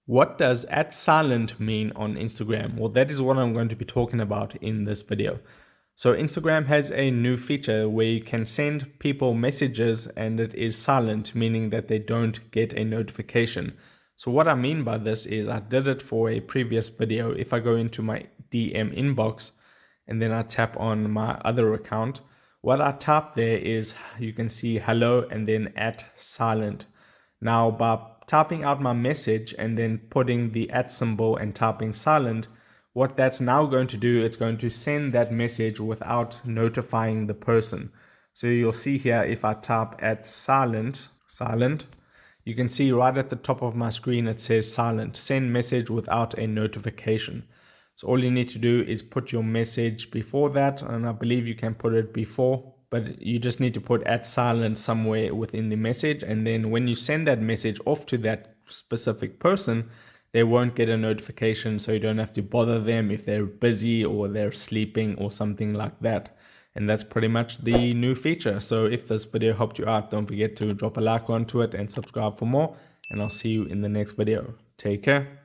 What does @silent mean on Instagram? Well, that is what I'm going to be talking about in this video. So Instagram has a new feature where you can send people messages and it is silent, meaning that they don't get a notification. So what I mean by this is I did it for a previous video. If I go into my DM inbox and then I tap on my other account, what I tap there is you can see hello and then @silent. Now, by typing out my message and then putting the symbol and typing silent, what that's now going to do, it's going to send that message without notifying the person. So you'll see here, if I type @silent, you can see right at the top of my screen, it says silent, send message without a notification. So all you need to do is put your message before that, and I believe you can put it before, but you just need to put @silent somewhere within the message, and then when you send that message off to that specific person, they won't get a notification, so you don't have to bother them if they're busy or they're sleeping or something like that. And that's pretty much the new feature. So if this video helped you out, don't forget to drop a like onto it and subscribe for more, and I'll see you in the next video. Take care.